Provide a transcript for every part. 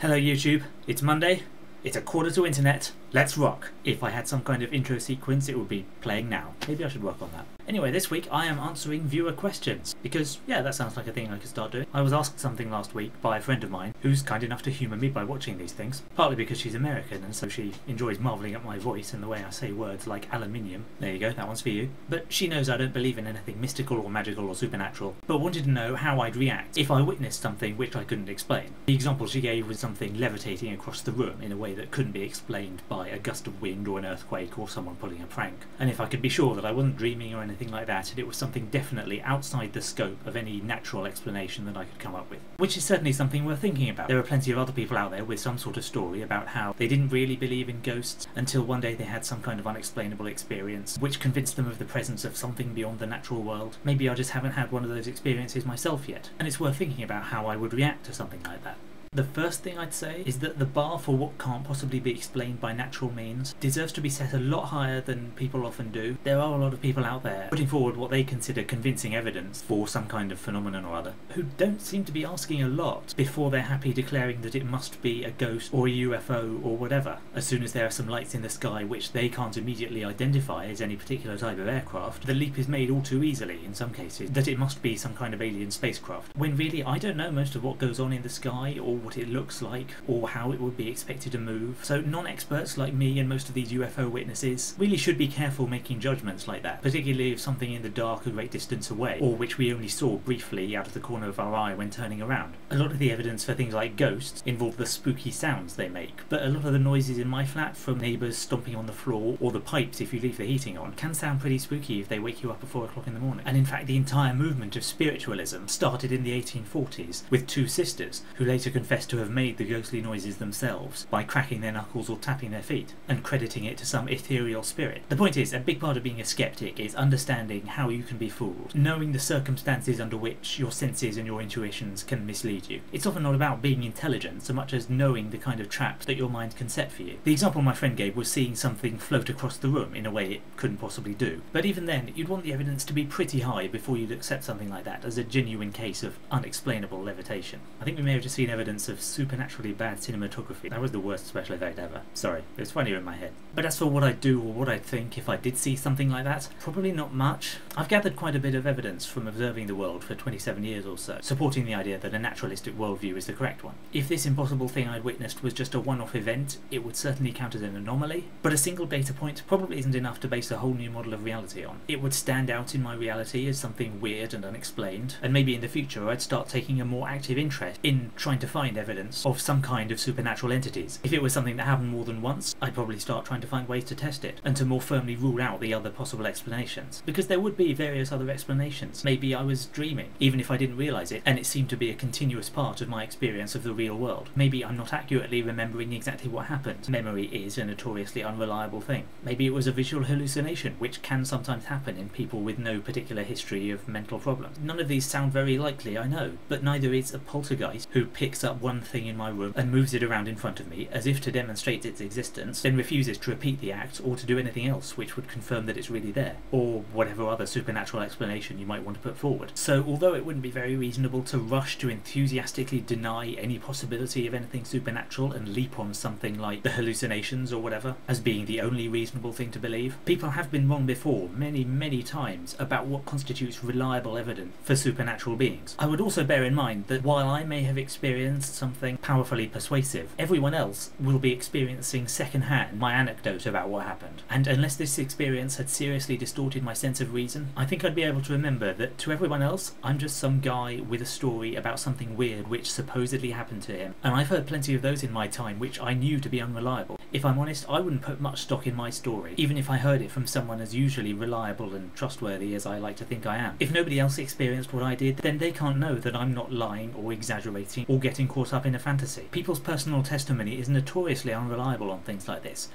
Hello YouTube, it's Monday, it's a quarter to internet, let's rock. If I had some kind of intro sequence it would be playing now. Maybe I should work on that. Anyway, this week I am answering viewer questions, because yeah, that sounds like a thing I could start doing. I was asked something last week by a friend of mine who's kind enough to humour me by watching these things, partly because she's American and so she enjoys marvelling at my voice and the way I say words like aluminium. There you go, that one's for you. But she knows I don't believe in anything mystical or magical or supernatural, but wanted to know how I'd react if I witnessed something which I couldn't explain. The example she gave was something levitating across the room in a way that couldn't be explained by a gust of wind or an earthquake or someone pulling a prank. And if I could be sure that I wasn't dreaming or anything like that, and it was something definitely outside the scope of any natural explanation that I could come up with. Which is certainly something worth thinking about. There are plenty of other people out there with some sort of story about how they didn't really believe in ghosts until one day they had some kind of unexplainable experience which convinced them of the presence of something beyond the natural world. Maybe I just haven't had one of those experiences myself yet, and it's worth thinking about how I would react to something like that. The first thing I'd say is that the bar for what can't possibly be explained by natural means deserves to be set a lot higher than people often do. There are a lot of people out there putting forward what they consider convincing evidence for some kind of phenomenon or other, who don't seem to be asking a lot before they're happy declaring that it must be a ghost or a UFO or whatever, as soon as there are some lights in the sky which they can't immediately identify as any particular type of aircraft. The leap is made all too easily, in some cases, that it must be some kind of alien spacecraft, when really I don't know most of what goes on in the sky or what it looks like or how it would be expected to move. So non-experts like me and most of these UFO witnesses really should be careful making judgments like that, particularly if something in the dark a great distance away, or which we only saw briefly out of the corner of our eye when turning around. A lot of the evidence for things like ghosts involve the spooky sounds they make, but a lot of the noises in my flat, from neighbours stomping on the floor or the pipes if you leave the heating on, can sound pretty spooky if they wake you up at 4 o'clock in the morning. And in fact the entire movement of spiritualism started in the 1840s with two sisters who later confessed to have made the ghostly noises themselves by cracking their knuckles or tapping their feet, and crediting it to some ethereal spirit. The point is, a big part of being a skeptic is understanding how you can be fooled, knowing the circumstances under which your senses and your intuitions can mislead you. It's often not about being intelligent so much as knowing the kind of traps that your mind can set for you. The example my friend gave was seeing something float across the room in a way it couldn't possibly do. But even then, you'd want the evidence to be pretty high before you'd accept something like that as a genuine case of unexplainable levitation. I think we may have just seen evidence of supernaturally bad cinematography. That was the worst special effect ever. Sorry, it was funnier in my head. But as for what I'd do or what I'd think if I did see something like that, probably not much. I've gathered quite a bit of evidence from observing the world for 27 years or so, supporting the idea that a naturalistic worldview is the correct one. If this impossible thing I'd witnessed was just a one-off event, it would certainly count as an anomaly, but a single data point probably isn't enough to base a whole new model of reality on. It would stand out in my reality as something weird and unexplained, and maybe in the future I'd start taking a more active interest in trying to find evidence of some kind of supernatural entities. If it was something that happened more than once, I'd probably start trying to find ways to test it, and to more firmly rule out the other possible explanations. Because there would be various other explanations. Maybe I was dreaming, even if I didn't realise it, and it seemed to be a continuous part of my experience of the real world. Maybe I'm not accurately remembering exactly what happened. Memory is a notoriously unreliable thing. Maybe it was a visual hallucination, which can sometimes happen in people with no particular history of mental problems. None of these sound very likely, I know, but neither is a poltergeist who picks up one thing in my room and moves it around in front of me as if to demonstrate its existence, then refuses to repeat the act or to do anything else which would confirm that it's really there, or whatever other supernatural explanation you might want to put forward. So although it wouldn't be very reasonable to rush to enthusiastically deny any possibility of anything supernatural and leap on something like the hallucinations or whatever as being the only reasonable thing to believe, people have been wrong before many times about what constitutes reliable evidence for supernatural beings. I would also bear in mind that while I may have experienced something powerfully persuasive, everyone else will be experiencing second-hand my anecdote about what happened. And unless this experience had seriously distorted my sense of reason, I think I'd be able to remember that to everyone else, I'm just some guy with a story about something weird which supposedly happened to him. And I've heard plenty of those in my time which I knew to be unreliable. If I'm honest, I wouldn't put much stock in my story, even if I heard it from someone as usually reliable and trustworthy as I like to think I am. If nobody else experienced what I did, then they can't know that I'm not lying or exaggerating or getting caught up in a fantasy. People's personal testimony is notoriously unreliable on things like this.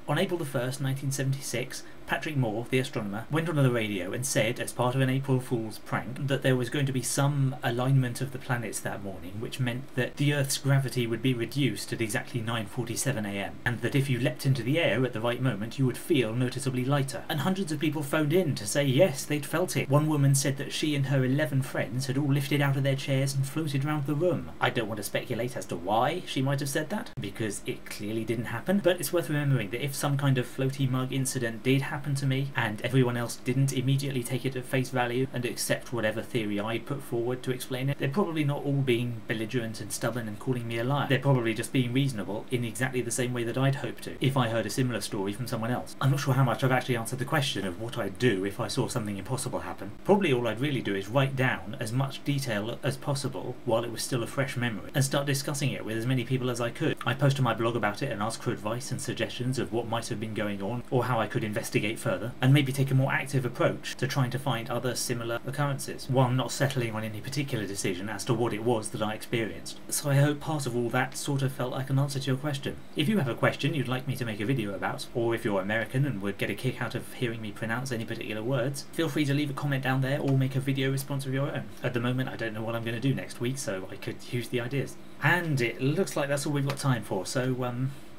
On April the 1st, 1976, Patrick Moore, the astronomer, went on the radio and said, as part of an April Fool's prank, that there was going to be some alignment of the planets that morning, which meant that the Earth's gravity would be reduced at exactly 9:47 a.m, and that if you leapt into the air at the right moment, you would feel noticeably lighter. And hundreds of people phoned in to say yes, they'd felt it. One woman said that she and her 11 friends had all lifted out of their chairs and floated around the room. I don't want to speculate as to why she might have said that, because it clearly didn't happen, but it's worth remembering that if some kind of floaty mug incident did happen to me, and everyone else didn't immediately take it at face value and accept whatever theory I put forward to explain it, they're probably not all being belligerent and stubborn and calling me a liar. They're probably just being reasonable in exactly the same way that I'd hope to, if I heard a similar story from someone else. I'm not sure how much I've actually answered the question of what I'd do if I saw something impossible happen. Probably all I'd really do is write down as much detail as possible while it was still a fresh memory, and start discussing it with as many people as I could. I post to my blog about it and ask for advice and suggestions of what might have been going on, or how I could investigate further, and maybe take a more active approach to trying to find other similar occurrences, while not settling on any particular decision as to what it was that I experienced. So I hope part of all that sort of felt like an answer to your question. If you have a question you'd like me to make a video about, or if you're American and would get a kick out of hearing me pronounce any particular words, feel free to leave a comment down there or make a video response of your own. At the moment I don't know what I'm going to do next week, so I could use the ideas. And it looks like that's all we've got time for, so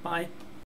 bye.